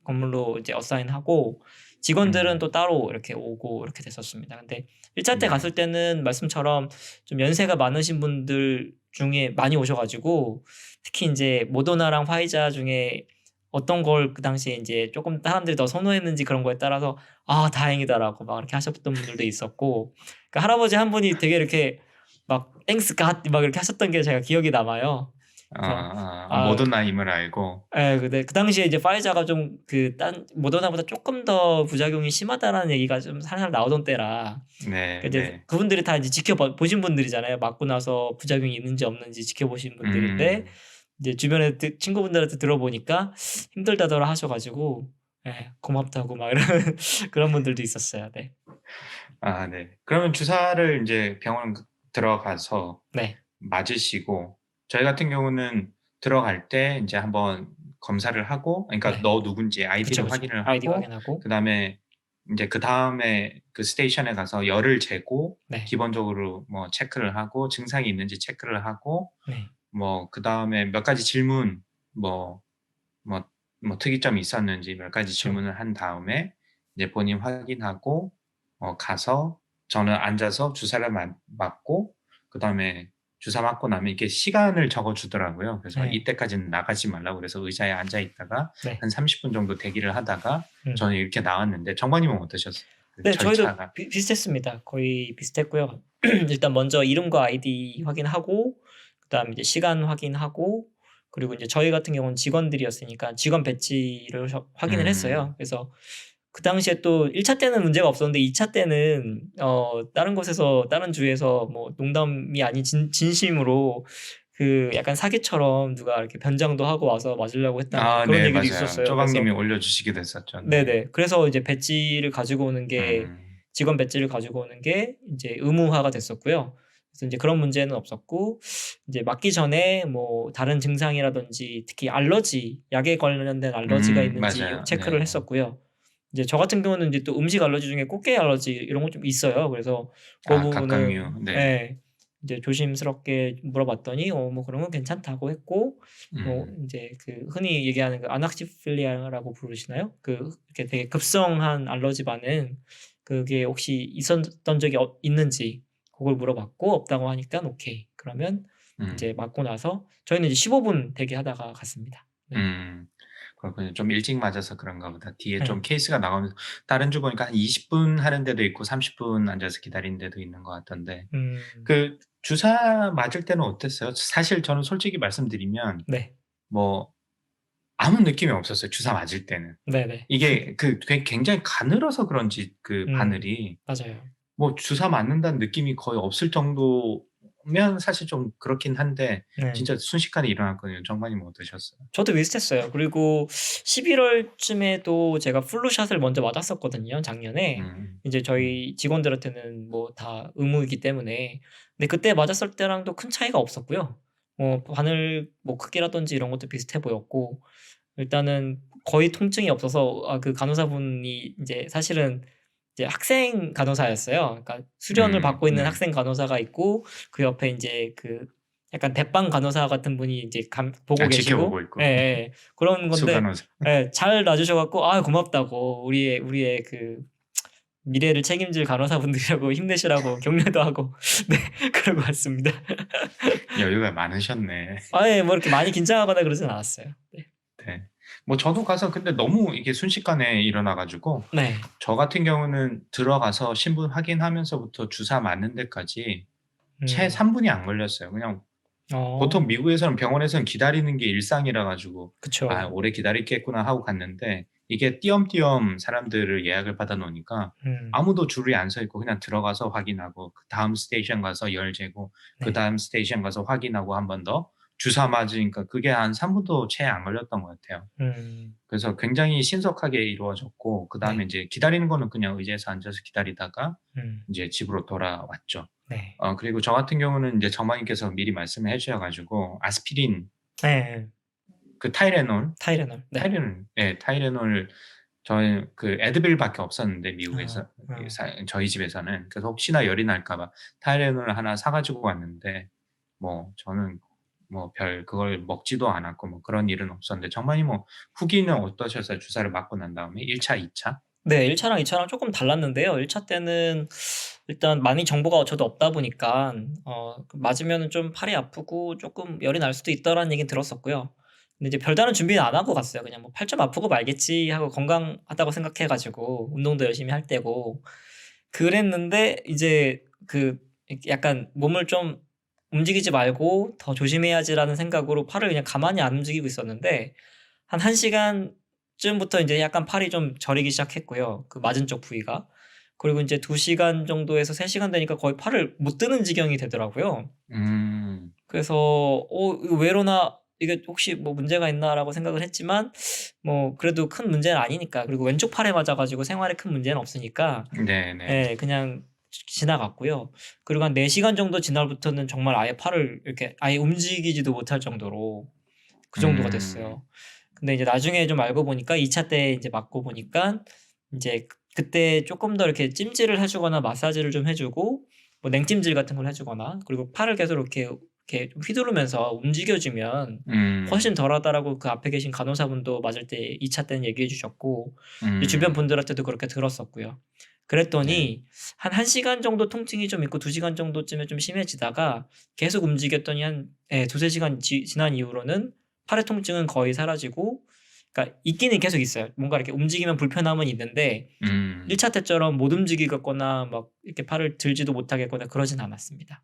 Speaker 2: 건물로 이제 어사인하고 직원들은
Speaker 1: 음.
Speaker 2: 또 따로 이렇게 오고 이렇게 됐었습니다. 근데 1차 때
Speaker 1: 네.
Speaker 2: 갔을 때는 말씀처럼 좀 연세가 많으신 분들 중에 많이 오셔 가지고 특히 인제 모더나랑 화이자 중에 어떤 걸 그 당시에 인제 쪼끔 사람들이 더 선호했는지 그런 거에 따라서 "아 다행이다."라고 막 이렇게 하셨던 분들도 있었고 그 할아버지 한 분이 되게 이렇게 막 "땡스 갓." 막 이렇게 하셨던 게 제가 기억이 남아요. 그래서 아
Speaker 1: 모더나임을 알고.
Speaker 2: 근데 그 당시에 이제 "파이자가 좀 그 딴 모더나보다 쪼끔 더 부작용이 심하다."라는 얘기가 좀 살살 나오던 때라
Speaker 1: 네,
Speaker 2: 이제
Speaker 1: 네.
Speaker 2: 그분들이 다 이제 보신 분들이잖아요. 맞고 나서 부작용이 있는지 없는지 지켜보신 분들인데
Speaker 1: 음.
Speaker 2: 이제 주변에 친구분들한테 들어보니까 힘들다더라 하셔 가지고 고맙다고 막 이러는 그런 분들도 있었어요. 네.
Speaker 1: 네. 그러면 주사를 인제 병원 들어가서
Speaker 2: 네.
Speaker 1: 맞으시고, 저희 같은 경우는 들어갈 때 인제 한번 검사를 하고, 그러니까
Speaker 2: 네.
Speaker 1: 너 누군지
Speaker 2: 그쵸,
Speaker 1: 아이디를
Speaker 2: 그쵸.
Speaker 1: 확인을
Speaker 2: 아이디
Speaker 1: 하고,
Speaker 2: 확인하고
Speaker 1: 그다음에 인제 그다음에 그 스테이션에 가서 열을 재고
Speaker 2: 네.
Speaker 1: 기본적으로 뭐 체크를 하고 증상이 있는지 체크를 하고,
Speaker 2: 네.
Speaker 1: 뭐 그다음에 몇 가지 질문, 뭐 뭐 특이점이 있었는지 몇 가지
Speaker 2: 그쵸.
Speaker 1: 질문을 한 다음에 이제 본인 확인하고 가서 저는 앉아서 주사를 맞고, 그다음에 주사 맞고 나면 이렇게 시간을 적어 주더라고요. 그래서
Speaker 2: 네.
Speaker 1: 이때까지는 나가지 말라고 그래서 의자에 앉아 있다가
Speaker 2: 네.
Speaker 1: 한 30분 정도 대기를 하다가
Speaker 2: 음.
Speaker 1: 저는 이렇게 나왔는데, 정관님은 어떠셨어요? 그
Speaker 2: 네 저희도
Speaker 1: 절차가?
Speaker 2: 비슷했습니다. 거의 비슷했고요. 일단 먼저 이름과 아이디 확인하고 그다음에 이제 시간 확인하고 그리고 이제 저희 같은 경우는 직원들이었으니까 직원 배지를 확인을 했어요. 그래서 그 당시에 또 1차 때는 문제가 없었는데 2차 때는 다른 곳에서 다른 주에서 뭐 농담이 아닌 진심으로 그 약간 사기처럼 누가 이렇게 변장도 하고 와서 맞으려고 했다는
Speaker 1: 아
Speaker 2: 그런
Speaker 1: 네
Speaker 2: 얘기도
Speaker 1: 맞아요.
Speaker 2: 있었어요. 그래서
Speaker 1: 쪼박님이 올려주시기도 했었죠. 네.
Speaker 2: 네네. 그래서 이제 배지를 가지고 오는 게
Speaker 1: 음.
Speaker 2: 직원 배지를 가지고 오는 게 인제 의무화가 됐었고요. 그래서 인제 그런 문제는 없었고 인제 맞기 전에 뭐 다른 증상이라든지 특히 알러지, 약에 관련된 알러지가 있는지
Speaker 1: 맞아요.
Speaker 2: 체크를
Speaker 1: 네.
Speaker 2: 했었고요. 이제 저 같은 경우는 인제 또 음식 알러지 중에 꽃게 알러지 이런 거 좀 있어요. 그래서 고
Speaker 1: 아
Speaker 2: 부분은
Speaker 1: 각각류. 네.
Speaker 2: 예. 이제 조심스럽게 물어봤더니 뭐 그런 건 괜찮다고 했고 뭐
Speaker 1: 음.
Speaker 2: 인제 그 흔히 얘기하는 그 아낙시필리아라고 부르시나요? 그 이렇게 되게 급성한 알러지 반응 그게 혹시 있었던 적이 있는지 그걸 물어봤고 없다고 하니까 오케이. 그러면 인제
Speaker 1: 음.
Speaker 2: 맞고 나서 저희는 이제 15분 대기하다가 갔습니다. 네.
Speaker 1: 음. 그렇군요. 좀 일찍 맞아서 그런가 보다. 뒤에 좀
Speaker 2: 예.
Speaker 1: 케이스가 나오면서 다른 주 보니까 한 20분 하는 데도 있고 30분 앉아서 기다리는 데도 있는 것 같던데
Speaker 2: 음.
Speaker 1: 그 주사 맞을 때는 어땠어요? 사실 저는 솔직히 말씀드리면
Speaker 2: 네.
Speaker 1: 뭐 아무 느낌이 없었어요, 주사 맞을 때는.
Speaker 2: 네네.
Speaker 1: 이게 굉장히 가늘어서 그런지 그 바늘이
Speaker 2: 맞아요.
Speaker 1: 뭐 주사 맞는다는 느낌이 거의 없을 정도면 사실 좀 그렇긴 한데
Speaker 2: 네.
Speaker 1: 진짜 순식간에 일어났거든요. 정반님 어떠셨어요?
Speaker 2: 저도 비슷했어요. 그리고 11월 쯤에도 제가 플루샷을 먼저 맞았었거든요, 작년에.
Speaker 1: 음.
Speaker 2: 인제
Speaker 1: 음.
Speaker 2: 저희 직원들한테는 뭐 다 의무이기 때문에. 근데 그때 맞았을 때랑도 큰 차이가 없었고요. 바늘 뭐 크기라든지 이런 것도 비슷해 보였고 일단은 거의 통증이 없어서 그 간호사분이 인제 사실은 이제 학생 간호사였어요. 그러니까 수련을 받고 있는
Speaker 1: 네.
Speaker 2: 학생 간호사가 있고 그 옆에 인제 그 약간 대빵 간호사 같은 분이 이제 보고
Speaker 1: 아 지켜보고
Speaker 2: 계시고
Speaker 1: 있고.
Speaker 2: 예예. 그런 건데
Speaker 1: 수간호사.
Speaker 2: 예 잘 놔 주셔 갖고 고맙다고 우리의 그 미래를 책임질 간호사분들이라고 힘내시라고 격려도 하고 네 그러고 왔습니다.
Speaker 1: 여유가 많으셨네.
Speaker 2: 뭐 이렇게 많이 긴장하거나 그러진 않았어요. 네.
Speaker 1: 네. 뭐 저도 가서 근데 너무 이게 순식간에 일어나 가지고
Speaker 2: 네.
Speaker 1: 저 같은 경우는 들어가서 신분 확인하면서부터 주사 맞는 데까지 채
Speaker 2: 음.
Speaker 1: 3 분이 안 걸렸어요. 그냥 보통
Speaker 2: 어.
Speaker 1: 미국에서는 병원에서는 기다리는 게 일상이라 가지고 '아
Speaker 2: 그쵸.
Speaker 1: 오래 기다리겠구나.' 하고 갔는데 이게 띄엄띄엄 사람들을 예약을 받아 놓으니까
Speaker 2: 음.
Speaker 1: 아무도 줄이 안 서 있고 그냥 들어가서 확인하고 그다음 스테이션 가서 열 재고
Speaker 2: 네.
Speaker 1: 그다음 스테이션 가서 확인하고 한 번 더 주사 맞으니까 그게 한 3 분도 채 안 걸렸던 것 같아요.
Speaker 2: 음.
Speaker 1: 그래서 굉장히 신속하게 이루어졌고 그다음에
Speaker 2: 네.
Speaker 1: 인제 기다리는 거는 그냥 의자에서 앉아서 기다리다가
Speaker 2: 음.
Speaker 1: 인제 집으로 돌아왔죠.
Speaker 2: 네.
Speaker 1: 그리고 저 같은 경우는 인제 전무님께서 미리 말씀을 해 주셔 가지고 아스피린
Speaker 2: 예예.
Speaker 1: 그 타이레놀,
Speaker 2: 타이레놀. 네.
Speaker 1: 타이레놀 저희 그 에드빌밖에 없었는데 미국에서
Speaker 2: 아. 어.
Speaker 1: 저희 집에서는. 그래서 혹시나 열이 날까 봐 타이레놀 하나 사 가지고 왔는데 뭐 저는 뭐 그걸 먹지도 않았고 뭐 그런 일은 없었는데 정만이 뭐 후기는 어떠셨어요? 주사를 맞고 난 다음에 1 차, 2 차?
Speaker 2: 네. 1 차랑 2 차랑 쪼끔 달랐는데요. 1차 때는 일단 많이 정보가 저도 없다 보니깐 맞으면은 좀 팔이 아프고 쪼끔 열이 날 수도 있다라는 얘기는 들었었고요. 근데 이제 별다른 준비는 안 하고 갔어요. 그냥 뭐 '팔 좀 아프고 말겠지.' 하고 건강하다고 생각해 가지고 운동도 열심히 할 때고 그랬는데 이제 이렇게 약간 몸을 좀 '움직이지 말고 더 조심해야지.'라는 생각으로 팔을 그냥 가만히 안 움직이고 있었는데 한 1 시간쯤부터 인제 약간 팔이 좀 저리기 시작했고요, 그 맞은 쪽 부위가. 그리고 인제 2 시간 정도에서 3 시간 되니까 거의 팔을 못 드는 지경이 되더라고요.
Speaker 1: 음.
Speaker 2: 그래서 이거 왜 이러나 이게 '혹시 뭐 문제가 있나.'라고 생각을 했지만 뭐 그래도 큰 문제는 아니니까 그리고 왼쪽 팔에 맞아 가지고 생활에 큰 문제는 없으니까
Speaker 1: 네네.
Speaker 2: 예 그냥 지나갔고요. 그리고 한 4 시간 정도 지날부터는 정말 아예 팔을 이렇게 아예 움직이지도 못할 정도로 그 정도가
Speaker 1: 음.
Speaker 2: 됐어요. 근데 이제 나중에 좀 알고 보니까 2차 때 이제 맞고 보니깐 인제 그때 쪼끔 더 이렇게 찜질을 해 주거나 마사지를 좀 해 주고 뭐 냉찜질 같은 걸 해 주거나 그리고 팔을 계속 이렇게 좀 휘두르면서 움직여 주면 훨씬
Speaker 1: 음.
Speaker 2: 덜하다라고 그 앞에 계신 간호사분도 맞을 때 2차 때는 얘기해 주셨고 이제 주변
Speaker 1: 음.
Speaker 2: 분들한테도 그렇게 들었었고요.
Speaker 1: 네.
Speaker 2: 그랬더니 한 1 시간 정도 통증이 좀 있고 2 시간 정도쯤에 좀 심해지다가 계속 움직였더니 한 2-3 시간 지난 이후로는 팔의 통증은 거의 사라지고 그러니까 있기는 계속 있어요. 뭔가 이렇게 움직이면 불편함은 있는데 1
Speaker 1: 음.
Speaker 2: 차 때처럼 못 움직이겠거나 막 이렇게 팔을 들지도 못하겠거나 그러진 않았습니다.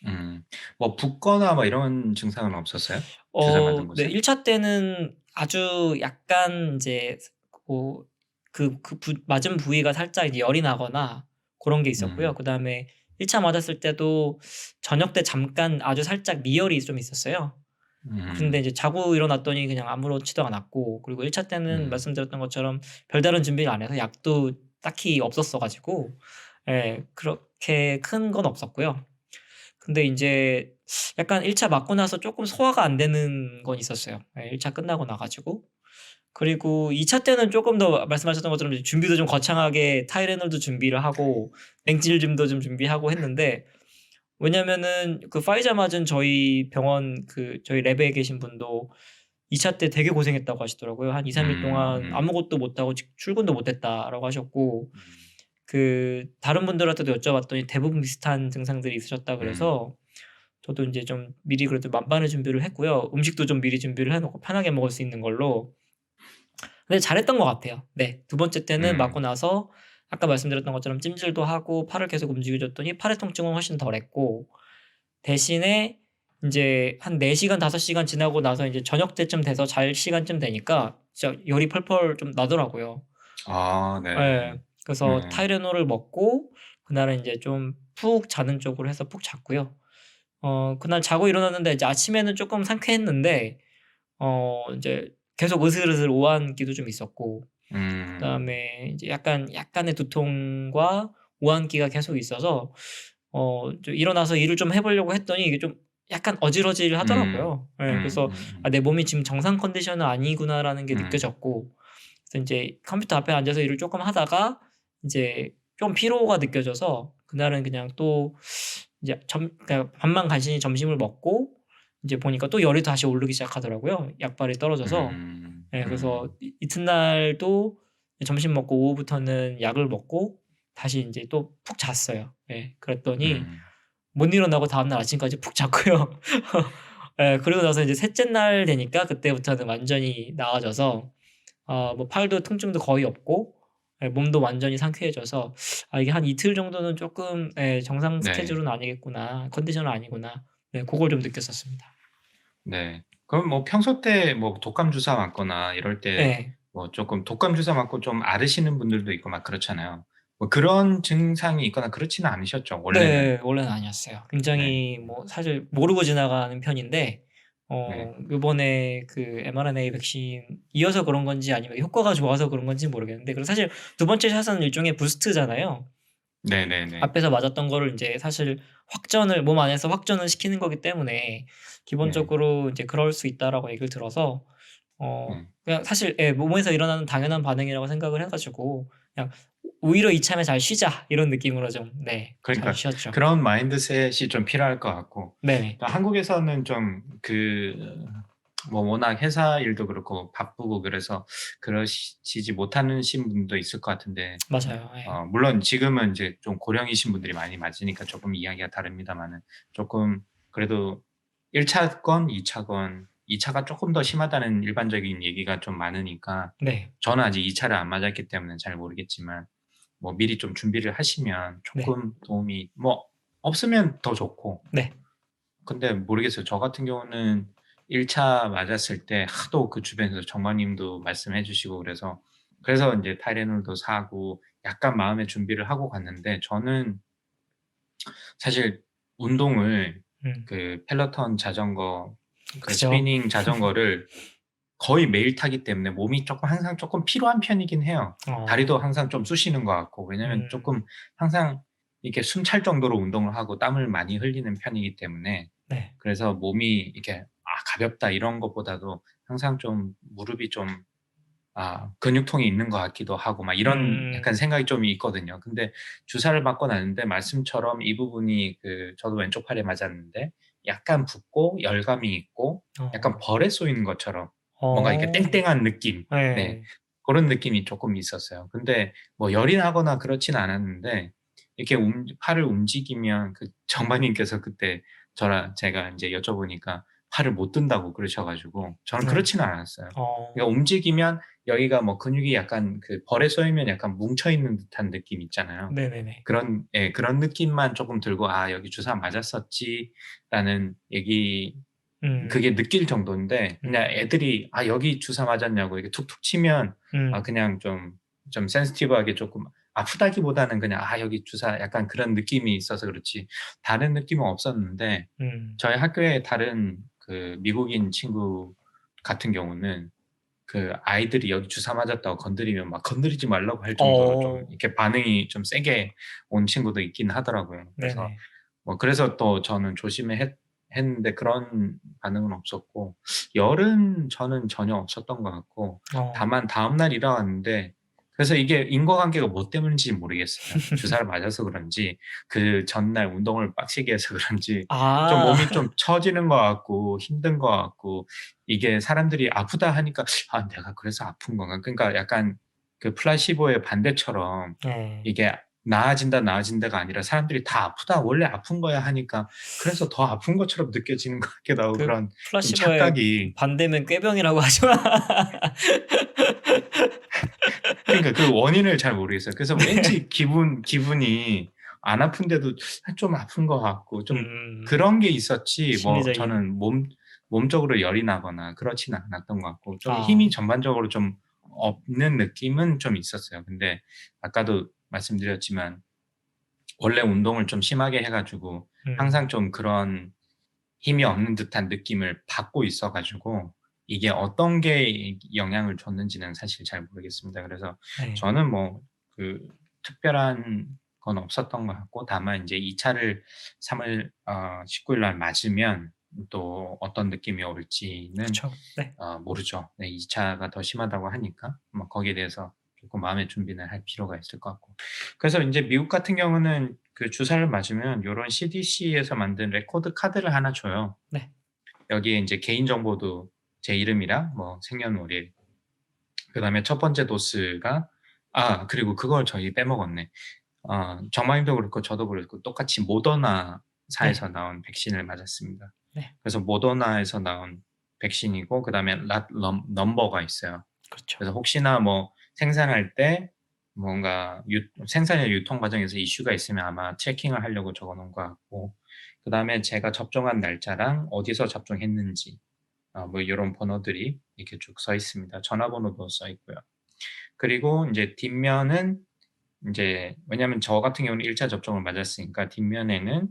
Speaker 1: 음. 뭐 붓거나 뭐 이런 증상은 없었어요? 주사 맞은
Speaker 2: 네.
Speaker 1: 곳에?
Speaker 2: 1차 때는 아주 약간 인제 뭐 맞은 부위가 살짝 이제 열이 나거나 고런 게 있었고요.
Speaker 1: 음.
Speaker 2: 그다음에 1차 맞았을 때도 저녁 때 잠깐 아주 살짝 미열이 좀 있었어요. 근데
Speaker 1: 음.
Speaker 2: 이제 자고 일어났더니 그냥 아무렇지도 않았고, 그리고 1차 때는
Speaker 1: 음.
Speaker 2: 말씀드렸던 것처럼 별다른 준비를 안 해서 약도 딱히 없었어 가지고 예 그렇게 큰 건 없었고요. 근데 인제 약간 1차 맞고 나서 쪼끔 소화가 안 되는 건 있었어요. 예 1차 끝나고 나 가지고. 그리고 2차 때는 쪼끔 더 말씀하셨던 것처럼 이제 준비도 좀 거창하게 타이레놀도 준비를 하고 냉질즘도 좀 준비하고 했는데, 왜냐면은 그 파이자 맞은 저희 병원 저희 랩에 계신 분도 2차 때 되게 고생했다고 하시더라고요. 한 2-3일 동안
Speaker 1: 음.
Speaker 2: 아무것도 못 하고 출근도 못 했다라고 하셨고,
Speaker 1: 음.
Speaker 2: 다른 분들한테도 여쭤봤더니 대부분 비슷한 증상들이 있으셨다
Speaker 1: 음.
Speaker 2: 그래서 저도 인제 좀 미리 그래도 만반의 준비를 했고요. 음식도 좀 미리 준비를 해 놓고 편하게 먹을 수 있는 걸로. 근데 잘했던 것 같아요. 네. 두 번째 때는 맞고
Speaker 1: 음.
Speaker 2: 나서 아까 말씀드렸던 것처럼 찜질도 하고 팔을 계속 움직여 줬더니 팔의 통증은 훨씬 덜했고, 대신에 인제 한 4 시간 5 시간 지나고 나서 인제 저녁 때쯤 돼서 잘 시간쯤 되니까 진짜 열이 펄펄 좀 나더라고요.
Speaker 1: 아 네.
Speaker 2: 예. 그래서
Speaker 1: 네.
Speaker 2: 타이레놀을 먹고 그날은 인제 좀 푹 자는 쪽으로 해서 푹 잤고요. 그날 자고 일어났는데 이제 아침에는 쪼끔 상쾌했는데 인제 계속 으슬으슬 오한기도 좀 있었고,
Speaker 1: 음.
Speaker 2: 그다음에 이제 약간의 두통과 오한기가 계속 있어서 좀 일어나서 일을 좀 해 보려고 했더니 이게 좀 약간
Speaker 1: 음.
Speaker 2: 어질어질하더라고요. 예. 그래서 '아 내 몸이 지금 정상 컨디션은 아니구나.'라는 게
Speaker 1: 음.
Speaker 2: 느껴졌고, 그래서 인제 컴퓨터 앞에 앉아서 일을 쪼끔 하다가 인제 좀 피로가 느껴져서 그날은 그냥 또 이제 그러니까 밥만 간신히 점심을 먹고 인제 보니까 또 열이 다시 오르기 시작하더라고요, 약발이 떨어져서.
Speaker 1: 음.
Speaker 2: 예. 그래서
Speaker 1: 음.
Speaker 2: 이튿날도 점심 먹고 오후부터는 약을 먹고 다시 인제 또 푹 잤어요. 예. 그랬더니
Speaker 1: 음.
Speaker 2: 못 일어나고 다음날 아침까지 푹 잤고요. 예. 그러고 나서 이제 셋째 날 되니까 그때부터는 완전히 나아져서 뭐 팔도 통증도 거의 없고, 예 몸도 완전히 상쾌해져서 '아 이게 한 이틀 정도는 쪼끔 예 정상
Speaker 1: 네.
Speaker 2: 스케줄은 아니겠구나. 컨디션은 아니구나.' 네 고걸 좀 느꼈었습니다.
Speaker 1: 네. 그럼 뭐 평소 때 뭐 독감 주사 맞거나 이럴 때
Speaker 2: 예.
Speaker 1: 뭐 쪼끔 독감 주사 맞고 좀 앓으시는 분들도 있고 막 그렇잖아요. 뭐 그런 증상이 있거나 그렇지는 않으셨죠? 원래는?
Speaker 2: 네. 원래는 아니었어요.
Speaker 1: 네.
Speaker 2: 굉장히 뭐 사실 모르고 지나가는 편인데
Speaker 1: 네.
Speaker 2: 요번에 mRNA 백신이어서 그런 건지 아니면 효과가 좋아서 그런 건지는 모르겠는데, 그리고 사실 두 번째 샷은 일종의 부스트잖아요.
Speaker 1: 네네네.
Speaker 2: 앞에서 맞았던 거를 인제 사실 몸 안에서 확전을 시키는 거기 때문에
Speaker 1: 네.
Speaker 2: 기본적으로 인제 그럴 수 있다라고 얘기를 들어서
Speaker 1: 네.
Speaker 2: 그냥 사실 예 몸에서 일어나는 당연한 반응이라고 생각을 해 가지고 그냥 '오히려 이참에 잘 쉬자.' 이런 느낌으로 좀 네 잘
Speaker 1: 그러니까
Speaker 2: 쉬었죠.
Speaker 1: 그런 마인드셋이 좀 필요할 것 같고,
Speaker 2: 네네.
Speaker 1: 그러니까 한국에서는 좀 뭐 워낙 회사 일도 그렇고 바쁘고 그래서 그러시지 못하신 분도 있을 것 같은데,
Speaker 2: 맞아요. 예.
Speaker 1: 물론 지금은 이제 좀 고령이신 분들이 많이 맞으니까 조금 이야기가 다릅니다마는, 조금 그래도 1 차건 2 차건 2 차가 쪼끔 더 심하다는 일반적인 얘기가 좀 많으니까,
Speaker 2: 네.
Speaker 1: 저는 아직 2 차를 안 맞았기 때문에 잘 모르겠지만 뭐 미리 좀 준비를 하시면
Speaker 2: 네.
Speaker 1: 쪼끔 도움이 뭐 없으면 더 좋고.
Speaker 2: 네.
Speaker 1: 근데 모르겠어요. 저 같은 경우는 1차 맞았을 때 하도 그 주변에서 전무님도 말씀해 주시고 그래서 인제 타이레놀도 사고 약간 마음의 준비를 하고 갔는데, 저는 사실 운동을
Speaker 2: 음.
Speaker 1: 그 펠로톤 자전거, 그
Speaker 2: 그죠.
Speaker 1: 스피닝 자전거를 거의 매일 타기 때문에 몸이 쪼끔 항상 쪼끔 피로한 편이긴 해요. 다리도
Speaker 2: 어.
Speaker 1: 항상 좀 쑤시는 것 같고, 왜냐면
Speaker 2: 음.
Speaker 1: 쪼끔 항상 이렇게 숨찰 정도로 운동을 하고 땀을 많이 흘리는 편이기 때문에,
Speaker 2: 네.
Speaker 1: 그래서 몸이 이렇게 '아 가볍다.' 이런 것보다도 항상 좀 무릎이 좀 근육통이 있는 것 같기도 하고 막 이런 약간
Speaker 2: 음.
Speaker 1: 생각이 좀 있거든요. 근데 주사를 맞고 났는데 말씀처럼 이 부분이 저도 왼쪽 팔에 맞았는데 약간 붓고 열감이 있고 약간
Speaker 2: 어.
Speaker 1: 벌에 쏘이는 것처럼 뭔가 이렇게
Speaker 2: 어.
Speaker 1: 땡땡한 느낌. 네.
Speaker 2: 예.
Speaker 1: 고런 느낌이 쪼끔 있었어요. 근데 뭐 열이 나거나 그렇진 않았는데, 이렇게 팔을 움직이면 그 정반님께서 그때 제가 인제 여쭤보니까 팔을 못 든다고 그러셔 가지고 저는
Speaker 2: 네.
Speaker 1: 그렇지는 않았어요. 그러니까
Speaker 2: 어.
Speaker 1: 움직이면 여기가 뭐 근육이 약간 그 벌에 쏘이면 약간 뭉쳐 있는 듯한 느낌 있잖아요.
Speaker 2: 네네네.
Speaker 1: 그런 예 그런 느낌만 쪼금 들고 '아 여기 주사 맞았었지.'라는 얘기 그게
Speaker 2: 음.
Speaker 1: 느낄 정도인데 그냥
Speaker 2: 음.
Speaker 1: 애들이 "아 여기 주사 맞았냐."고 이렇게 툭툭 치면
Speaker 2: 음.
Speaker 1: 그냥 좀 센시티브하게 쪼끔 아프다기보다는 그냥 '아 여기 주사' 약간 그런 느낌이 있어서 그렇지 다른 느낌은 없었는데
Speaker 2: 음.
Speaker 1: 저희 학교에 다른 그 미국인 친구 같은 경우는 그 아이들이 여기 주사 맞았다고 건드리면 막 건드리지 말라고 할 정도로 좀
Speaker 2: 어.
Speaker 1: 이렇게 반응이 좀 세게 온 친구도 있긴 하더라고요. 그래서
Speaker 2: 네네.
Speaker 1: 뭐 그래서 또 저는 조심을 했는데 그런 반응은 없었고 열은 저는 전혀 없었던 것 같고
Speaker 2: 어.
Speaker 1: 다만 다음날 일어났는데 그래서 이게 인과관계가 뭐 때문인지는 모르겠어요. 주사를 맞아서 그런지 그 전날 운동을 빡세게 해서 그런지 좀
Speaker 2: 아.
Speaker 1: 몸이 좀 처지는 것 같고 힘든 것 같고 이게 사람들이 "아프다." 하니까 '아 내가 그래서 아픈 건가?' 그러니까 약간 그 플라시보의 반대처럼
Speaker 2: 네.
Speaker 1: 이게 나아진다, 나아진다가 아니라 사람들이 "다 아프다. 원래 아픈 거야." 하니까 그래서 더 아픈 것처럼 느껴지는 것 같기도 하고
Speaker 2: 그
Speaker 1: 그런 좀
Speaker 2: 플라시보의
Speaker 1: 착각이
Speaker 2: 반대면 꾀병이라고 하죠.
Speaker 1: 그러니까 그 원인을 잘 모르겠어요. 그래서
Speaker 2: 네.
Speaker 1: 왠지 기분이 안 아픈데도 좀 아픈 것 같고 좀
Speaker 2: 음.
Speaker 1: 그런 게 있었지 뭐
Speaker 2: 심리적인.
Speaker 1: 저는 몸적으로 열이 나거나 그렇지는 않았던 것 같고 좀 힘이
Speaker 2: 아.
Speaker 1: 전반적으로 좀 없는 느낌은 좀 있었어요. 근데 아까도 말씀드렸지만 원래 운동을 좀 심하게 해 가지고 항상
Speaker 2: 음.
Speaker 1: 좀 그런 힘이 없는 듯한 느낌을 받고 있어 가지고 이게 어떤 게 영향을 줬는지는 사실 잘 모르겠습니다. 그래서
Speaker 2: 네.
Speaker 1: 저는 뭐 그 특별한 건 없었던 것 같고 다만 인제 2 차를 3월 19일 날 맞으면 또 어떤 느낌이 올지는
Speaker 2: 그쵸. 네.
Speaker 1: 모르죠. 네 2 차가 더 심하다고 하니까 뭐 거기에 대해서 조금 마음의 준비는 할 필요가 있을 것 같고. 그래서 인제 미국 같은 경우는 그 주사를 맞으면 요런 CDC에서 만든 레코드 카드를 하나 줘요.
Speaker 2: 네.
Speaker 1: 여기에 인제 개인 정보도 제 이름이랑 뭐 생년월일 그다음에 첫 번째 도스가 그리고 그걸 저희 빼먹었네. 정마님도 그렇고 저도 그렇고 똑같이
Speaker 2: 네.
Speaker 1: 모더나사에서 나온 백신을 맞았습니다.
Speaker 2: 네.
Speaker 1: 그래서 모더나에서 나온 백신이고 그다음에 랏 넘버가 있어요.
Speaker 2: 그렇죠.
Speaker 1: 그래서 혹시나 뭐 생산할 때 뭔가 생산이나 유통 과정에서 이슈가 있으면 아마 체킹을 하려고 적어 놓은 것 같고 그다음에 제가 접종한 날짜랑 어디서 접종했는지 뭐 요런 번호들이 이렇게 쭉 써 있습니다. 전화번호도 써 있고요. 그리고 인제 뒷면은 인제 왜냐하면 저 같은 경우는 1차 접종을 맞았으니까 뒷면에는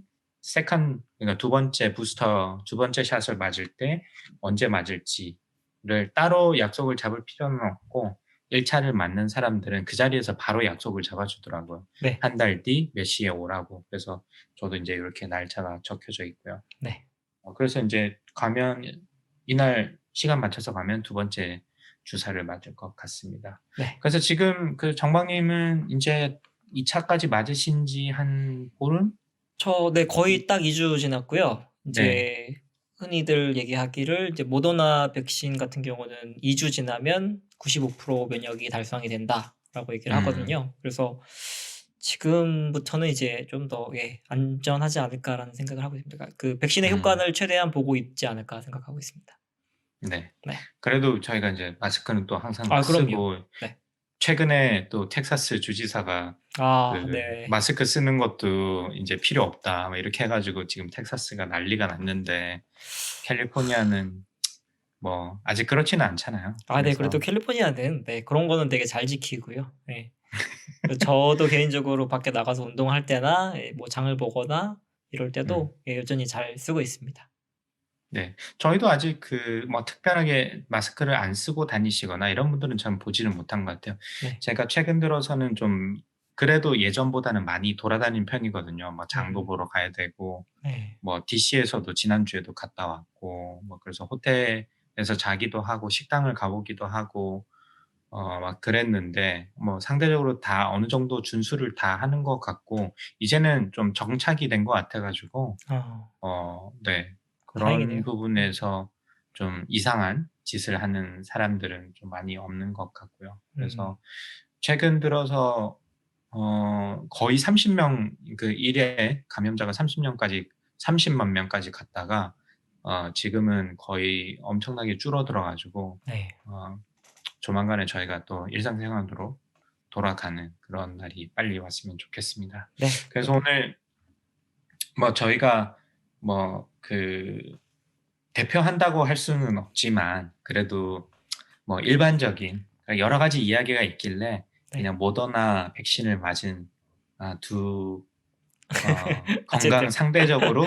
Speaker 1: 그러니까 두 번째 샷을 맞을 때 언제 맞을지를 따로 약속을 잡을 필요는 없고 1 차를 맞는 사람들은 그 자리에서 바로 약속을 잡아 주더라고요.
Speaker 2: 네.
Speaker 1: 한 달 뒤 몇 시에 오라고. 그래서 저도 인제 요렇게 날짜가 적혀져 있고요.
Speaker 2: 네.
Speaker 1: 그래서 인제 가면 이날 시간 맞춰서 가면 두 번째 주사를 맞을 것 같습니다.
Speaker 2: 네.
Speaker 1: 그래서 지금 그 정방님은 인제 2 차까지 맞으신 지 한 보름?
Speaker 2: 네
Speaker 1: 이
Speaker 2: 거의 딱 2주 지났고요.
Speaker 1: 네.
Speaker 2: 인제 흔히들 얘기하기를 이제 모더나 백신 같은 경우는 2주 지나면 95% 면역이 달성이 된다라고 얘기를
Speaker 1: 음.
Speaker 2: 하거든요. 그래서 지금부터는 이제 좀 더 '안전하지 않을까.'라는 생각을 하고 있습니다. 그러니까 그 '백신의
Speaker 1: 음.
Speaker 2: 효과를 최대한 보고 있지 않을까.' 생각하고 있습니다.
Speaker 1: 네.
Speaker 2: 네.
Speaker 1: 그래도 저희가 인제 마스크는 또 항상
Speaker 2: 그럼요.
Speaker 1: 쓰고
Speaker 2: 네.
Speaker 1: 최근에 또 텍사스 주지사가 그
Speaker 2: 네.
Speaker 1: "마스크 쓰는 것도 인제 필요 없다." 뭐 이렇게 해 가지고 지금 텍사스가 난리가 났는데 캘리포니아는 뭐 아직 그렇지는 않잖아요.
Speaker 2: 네. 그래도
Speaker 1: 그래서
Speaker 2: 캘리포니아는 그런 거는 되게 잘 지키고요. 네. 저도 개인적으로 밖에 나가서 운동할 때나 뭐 장을 보거나 이럴
Speaker 1: 음.
Speaker 2: 때도 여전히 잘 쓰고 있습니다.
Speaker 1: 네. 저희도 아직 그 뭐 특별하게 마스크를 안 쓰고 다니시거나 이런 분들은 전 보지는 못한 것 같아요.
Speaker 2: 네.
Speaker 1: 제가 최근 들어서는 좀 그래도 예전보다는 많이 돌아다니는 편이거든요. 뭐 장도
Speaker 2: 음.
Speaker 1: 보러 가야 되고
Speaker 2: 네.
Speaker 1: 뭐 DC에서도 지난주에도 갔다 왔고 뭐 그래서 호텔에서 자기도 하고 식당을 가 보기도 하고 막 그랬는데 뭐 상대적으로 다 어느 정도 준수를 다 하는 것 같고 이제는 좀 정착이 된 것 같아 가지고 네. 그런
Speaker 2: 다행이네요.
Speaker 1: 부분에서 좀 이상한 짓을 하는 사람들은 좀 많이 없는 것 같고요.
Speaker 2: 음.
Speaker 1: 그래서 최근 들어서 거의 30명 그 일에 감염자가 30 명까지 30만 명까지 갔다가 지금은 거의 엄청나게 줄어들어 가지고
Speaker 2: 네.
Speaker 1: 어 조만간에 저희가 또 일상생활으로 돌아가는 그런 날이 빨리 왔으면 좋겠습니다.
Speaker 2: 네.
Speaker 1: 그래서 오늘 뭐 저희가 뭐 대표한다고 할 수는 없지만 그래도 뭐 일반적인 여러 가지 이야기가 있길래
Speaker 2: 네.
Speaker 1: 그냥 모더나 백신을 맞은 두 건강
Speaker 2: 어쨌든
Speaker 1: 상대적으로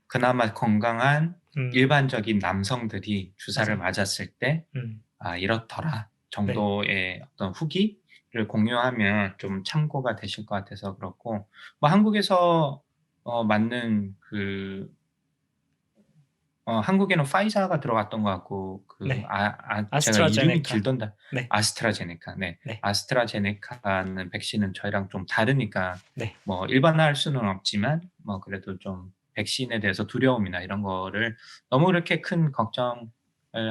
Speaker 1: 그나마 건강한
Speaker 2: 음
Speaker 1: 일반적인 남성들이 주사를
Speaker 2: 맞아요.
Speaker 1: 맞았을 때
Speaker 2: 음.
Speaker 1: 이렇더라
Speaker 2: 네.
Speaker 1: 정도의 어떤 후기를 공유하면 좀 참고가 되실 것 같아서 그렇고 뭐 한국에서 맞는 한국에는 파이자가 들어갔던 것 같고
Speaker 2: 네.
Speaker 1: 제가 이름이
Speaker 2: 아스트라제네카.
Speaker 1: 길던데
Speaker 2: 네.
Speaker 1: 아스트라제네카. 네.
Speaker 2: 네.
Speaker 1: 아스트라제네카는 백신은 저희랑 좀 다르니까
Speaker 2: 네.
Speaker 1: 뭐 일반화할 수는 없지만 뭐 그래도 좀 백신에 대해서 두려움이나 이런 거를 너무 그렇게 큰 걱정을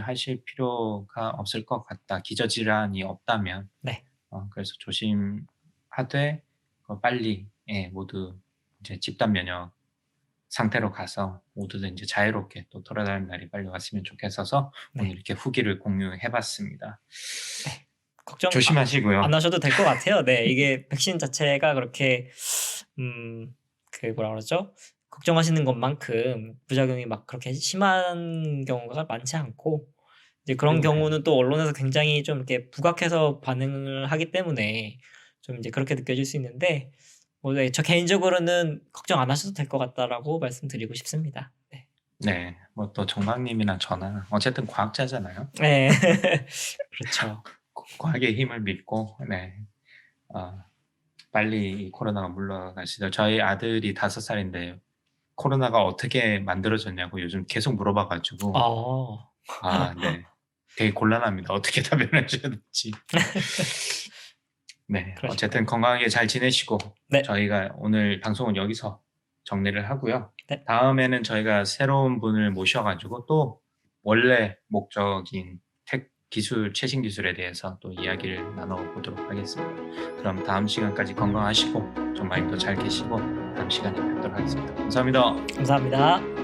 Speaker 1: 하실 필요가 없을 것 같다. 기저질환이 없다면.
Speaker 2: 네.
Speaker 1: 그래서 조심하되 빨리 모두 이제 집단 면역 상태로 가서 모두들 인제 자유롭게 또 돌아다니는 날이 빨리 왔으면 좋겠어서 오늘
Speaker 2: 네.
Speaker 1: 이렇게 후기를 공유해 봤습니다.
Speaker 2: 네. 걱정 안
Speaker 1: 조심하시고요.
Speaker 2: 하셔도 될 것 같아요. 네. 이게 백신 자체가 그렇게 음 뭐라 그러죠? 걱정하시는 것만큼 부작용이 막 그렇게 심한 경우가 많지 않고 이제 그런
Speaker 1: 네.
Speaker 2: 경우는 또 언론에서 굉장히 좀 이렇게 부각해서 반응을 하기 때문에 좀 이제 그렇게 느껴질 수 있는데 네 저 개인적으로는 "걱정 안 하셔도 될 것 같다."라고 말씀드리고 싶습니다. 네.
Speaker 1: 네. 뭐 또 정박님이나 저나 어쨌든 과학자잖아요.
Speaker 2: 네. 그렇죠.
Speaker 1: 과학의 힘을 믿고 어 빨리 이 코로나가 물러갈 수 있도록 저희 아들이 5 살인데 코로나가 어떻게 만들어졌냐고 요즘 계속 물어봐 가지고
Speaker 2: 어.
Speaker 1: 네. 되게 곤란합니다. 어떻게 답변을 줘야 될지. 네. 어쨌든
Speaker 2: 그러시군요.
Speaker 1: 건강하게 잘 지내시고
Speaker 2: 네.
Speaker 1: 저희가 오늘 방송은 여기서 정리를 하고요.
Speaker 2: 네.
Speaker 1: 다음에는 저희가 새로운 분을 모셔 가지고 또 원래 목적인 최신 기술에 대해서 또 이야기를 나눠 보도록 하겠습니다. 그럼 다음 시간까지 건강하시고 좀
Speaker 2: 네.
Speaker 1: 마인드 잘 계시고 다음 시간에 뵙도록 하겠습니다. 감사합니다.
Speaker 2: 감사합니다.